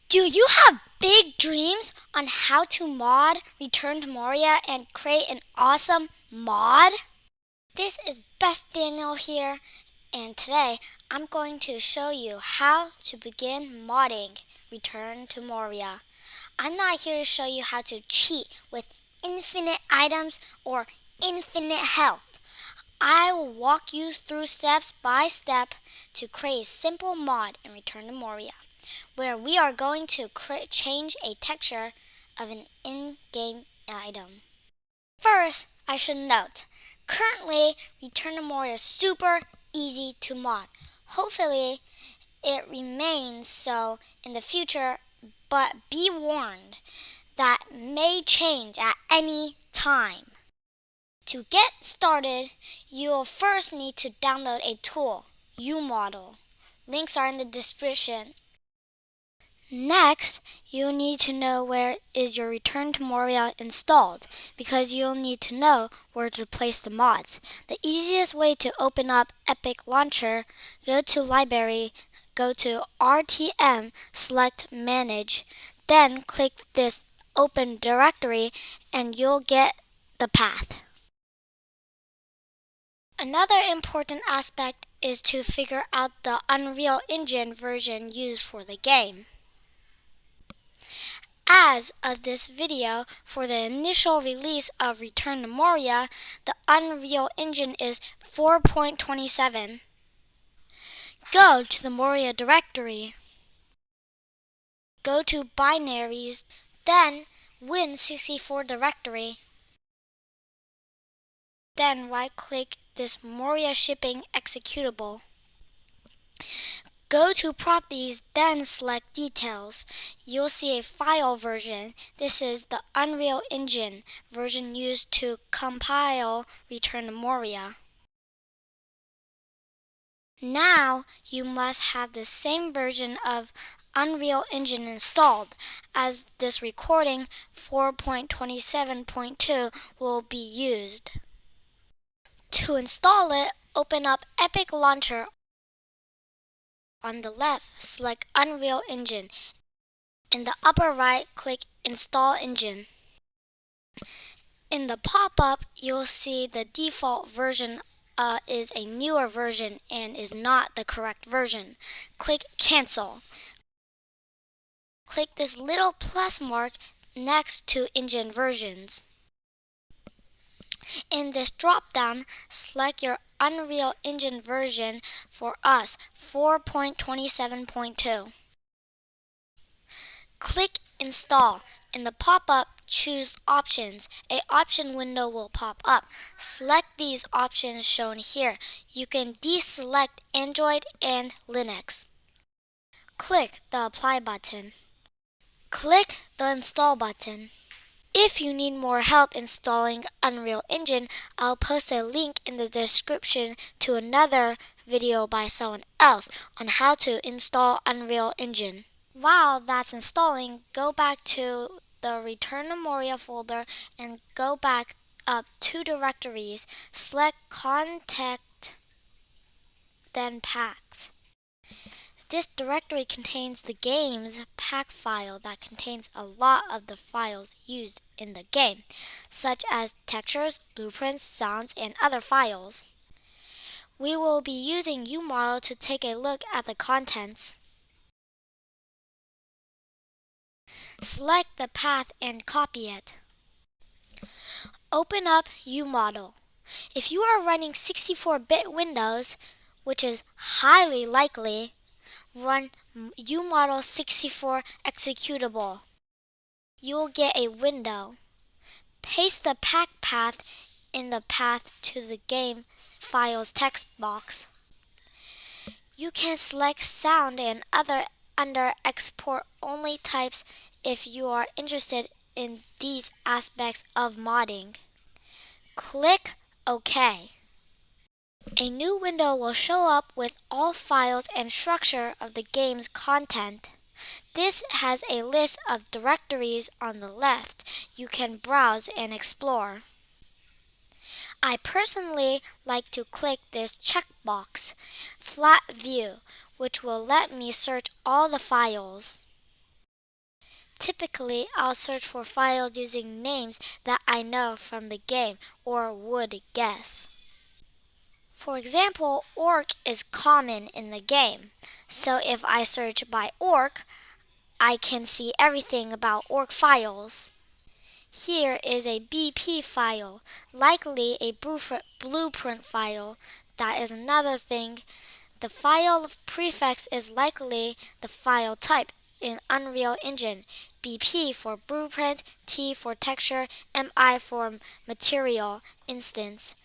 Do you have big dreams on how to mod Return to Moria and create an awesome mod? This is Best Daniel here, and today I'm going to show you how to begin modding Return to Moria. I'm not here to show you how to cheat with infinite items or infinite health. I will walk you through steps by step to create a simple mod in Return to Moria, where we are going to change a texture of an in-game item. First, I should note, currently Return to Moria is super easy to mod. Hopefully, it remains so in the future, but be warned that may change at any time. To get started, you will first need to download a tool, UModel. Links are in the description. Next, you'll need to know where is your Return to Moria installed, because you'll need to know where to place the mods. The easiest way to open up Epic Launcher, go to Library, go to RTM, select Manage, then click this Open Directory, and you'll get the path. Another important aspect is to figure out the Unreal Engine version used for the game. As of this video, for the initial release of Return to Moria, the Unreal Engine is 4.27. Go to the Moria directory. Go to Binaries, then Win64 directory. Then right-click this Moria Shipping executable. Go to Properties, then select Details. You'll see a file version. This is the Unreal Engine version used to compile Return to Moria. Now, you must have the same version of Unreal Engine installed, as this recording 4.27.2 will be used. To install it, open up Epic Launcher. On the left, select Unreal Engine. In the upper right, click Install Engine. In the pop-up, you'll see the default version is a newer version and is not the correct version. Click Cancel. Click this little plus mark next to Engine Versions. In this drop-down, select your Unreal Engine version, for us, 4.27.2. Click Install. In the pop-up, choose Options. An option window will pop up. Select these options shown here. You can deselect Android and Linux. Click the Apply button. Click the Install button. If you need more help installing Unreal Engine, I'll post a link in the description to another video by someone else on how to install Unreal Engine. While that's installing, go back to the Return to Moria folder and go back up 2 directories. Select Content, then Packs. This directory contains the game's pack file that contains a lot of the files used in the game, such as textures, blueprints, sounds, and other files. We will be using UModel to take a look at the contents. Select the path and copy it. Open up UModel. If you are running 64-bit Windows, which is highly likely, run UModel 64 executable. You'll get a window. Paste the pack path in the path to the game file's text box. You can select sound and other under export only types if you are interested in these aspects of modding. Click OK. A new window will show up with all files and structure of the game's content. This has a list of directories on the left you can browse and explore. I personally like to click this checkbox, Flat View, which will let me search all the files. Typically, I'll search for files using names that I know from the game or would guess. For example, orc is common in the game, so if I search by orc, I can see everything about orc files. Here is a BP file, likely a blueprint file. That is another thing. The file prefix is likely the file type in Unreal Engine. BP for blueprint, T for texture, MI for material instance,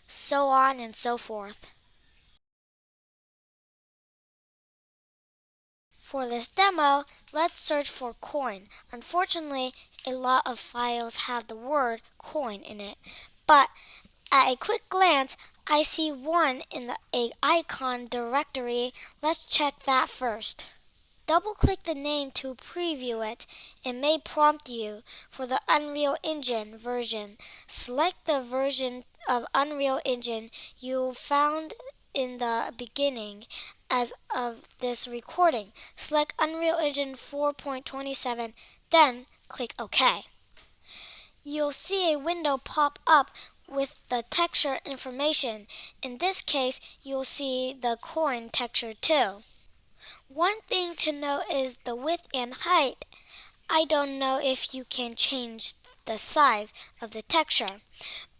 so on and so forth. For this demo, let's search for coin. Unfortunately, a lot of files have the word coin in it, but at a quick glance, I see one in the icon directory. Let's check that first. Double-click the name to preview it. It may prompt you for the Unreal Engine version. Select the version of Unreal Engine you found in the beginning as of this recording. Select Unreal Engine 4.27, then click OK. You'll see a window pop up with the texture information. In this case, you'll see the coin texture too. One thing to note is the width and height. I don't know if you can change the size of the texture,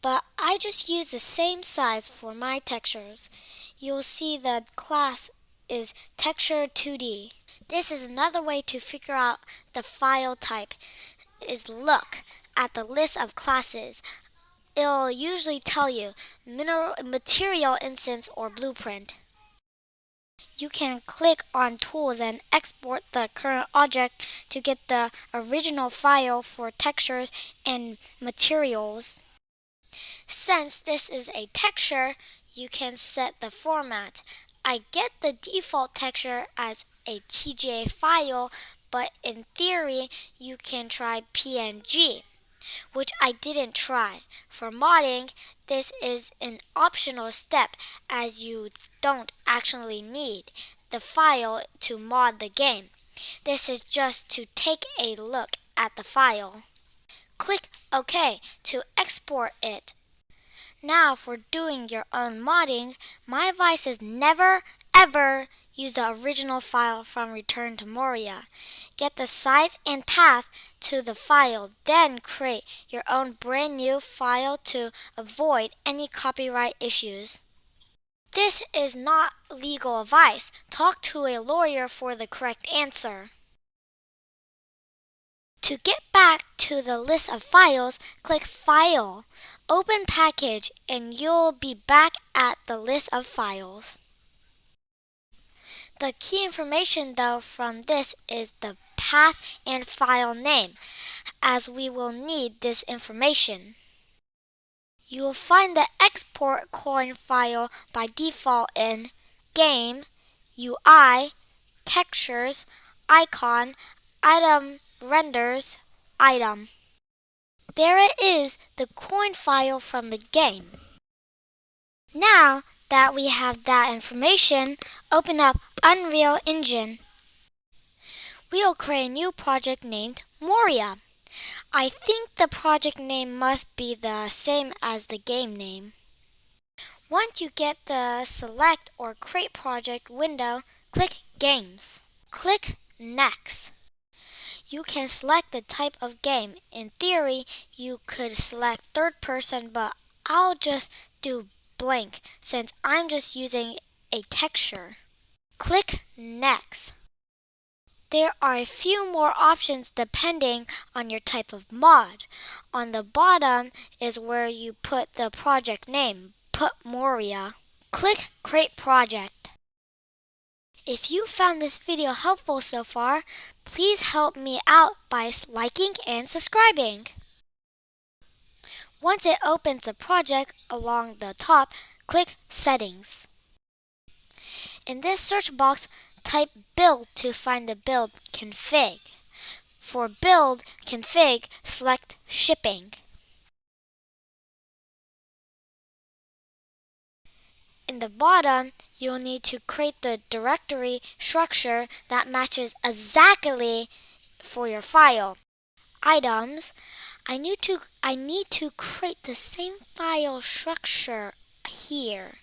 but I just use the same size for my textures. You'll see the class is Texture 2D. This is another way to figure out the file type is look at the list of classes. It'll usually tell you material instance or blueprint. You can click on Tools and export the current object to get the original file for textures and materials. Since this is a texture, you can set the format. I get the default texture as a TGA file, but in theory, you can try PNG, which I didn't try. For modding, this is an optional step as you don't actually need the file to mod the game. This is just to take a look at the file. Click OK to export it. Now for doing your own modding, my advice is never ever use the original file from Return to Moria. Get the size and path to the file, then create your own brand new file to avoid any copyright issues. This is not legal advice. Talk to a lawyer for the correct answer. To get back to the list of files, click File, Open Package, and you'll be back at the list of files. The key information though from this is the path and file name, as we will need this information. You will find the export coin file by default in Game, UI, Textures, Icon, Item, Renders, Item. There it is, the coin file from the game. Now that we have that information, open up Unreal Engine. We'll create a new project named Moria. I think the project name must be the same as the game name. Once you get the Select or Create Project window, click Games. Click Next. You can select the type of game. In theory, you could select third person, but I'll just do blank since I'm just using a texture. Click Next. There are a few more options depending on your type of mod. On the bottom is where you put the project name. Put Moria. Click Create Project. If you found this video helpful so far, please help me out by liking and subscribing. Once it opens the project along the top, click Settings. In this search box, type Build to find the build config. For Build config, select Shipping. In the bottom, you'll need to create the directory structure that matches exactly for your file. Items. I need to create the same file structure here.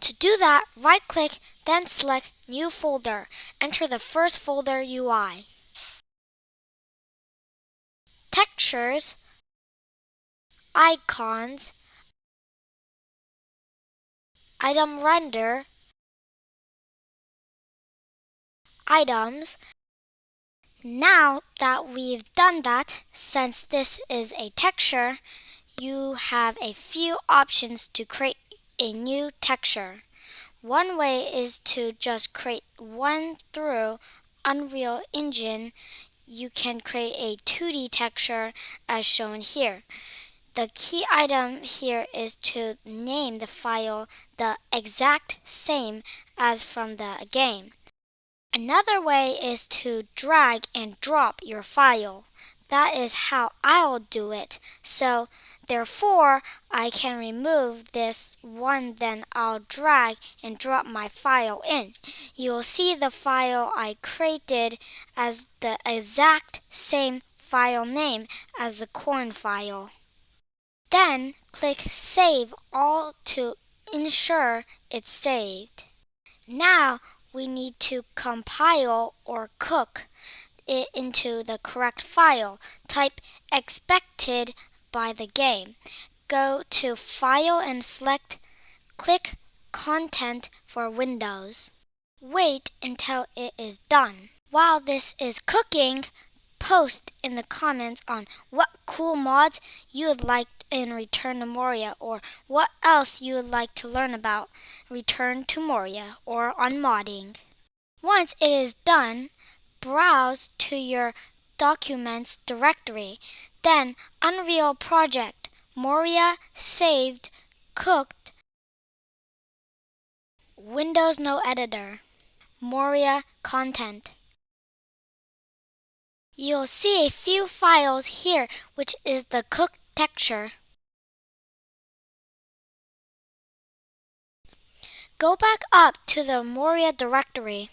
To do that, right-click, then select New Folder. Enter the first folder UI. Textures, icons, item render, items. Now that we've done that, since this is a texture, you have a few options to create a new texture. One way is to just create one through Unreal Engine. You can create a 2D texture as shown here. The key item here is to name the file the exact same as from the game. Another way is to drag and drop your file. That is how I'll do it. So therefore, I can remove this one, then I'll drag and drop my file in. You'll see the file I created as the exact same file name as the corn file. Then click Save All to ensure it's saved. Now we need to compile or cook it into the correct file. Type expected by the game. Go to File and click Content for Windows. Wait until it is done. While this is cooking, post in the comments on what cool mods you would like in Return to Moria, or what else you would like to learn about Return to Moria or on modding. Once it is done, browse to your Documents directory, then Unreal Project, Moria, Saved, Cooked, Windows No Editor, Moria Content. You'll see a few files here, which is the cooked texture. Go back up to the Moria directory.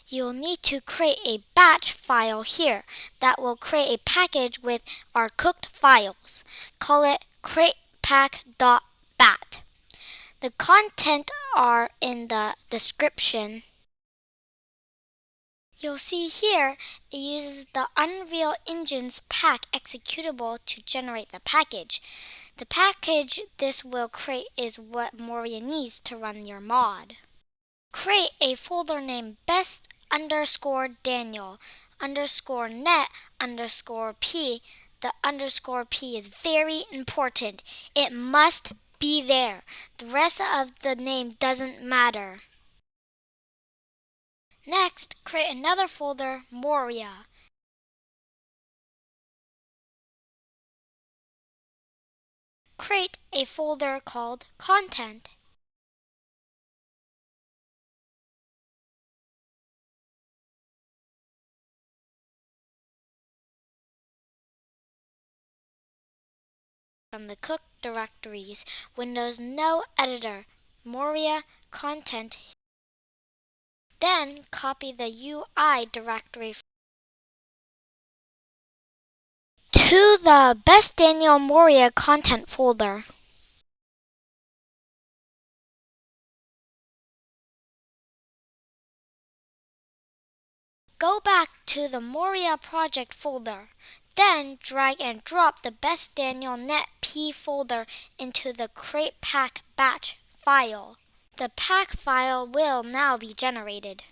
You'll need to create a batch file here that will create a package with our cooked files. Call it CreatePak.bat. The content are in the description. You'll see here it uses the Unreal Engine's pack executable to generate the package. The package this will create is what Moria needs to run your mod. Create a folder named best_Daniel_net_p. The _p is very important. It must be there. The rest of the name doesn't matter. Next, create another folder, Moria. Create a folder called Content. From the cooked directories, Windows No Editor, Moria Content. Then copy the UI directory to the Best Daniel Moria Content folder. Go back to the Moria project folder. Then drag and drop the Best Daniel Net P folder into the CreatePak.bat file. The pack file will now be generated.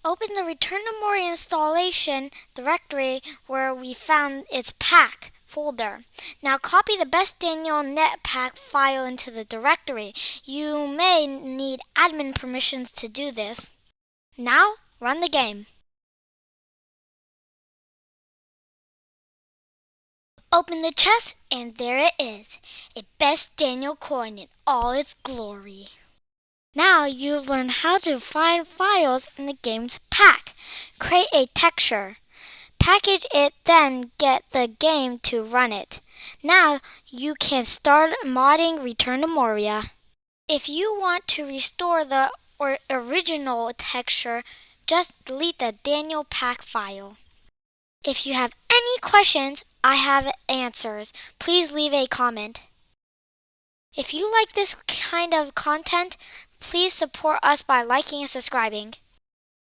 Open the Return to Moria installation directory where we found its pack folder. Now copy the Best Daniel Net Pack file into the directory. You may need admin permissions to do this. Now run the game. Open the chest and there it is, a Best Daniel coin in all its glory. Now you've learned how to find files in the game's pack. Create a texture. Package it, then get the game to run it. Now you can start modding Return to Moria. If you want to restore the original texture, just delete the Daniel Pack file. If you have any questions, I have answers. Please leave a comment. If you like this kind of content, please support us by liking and subscribing.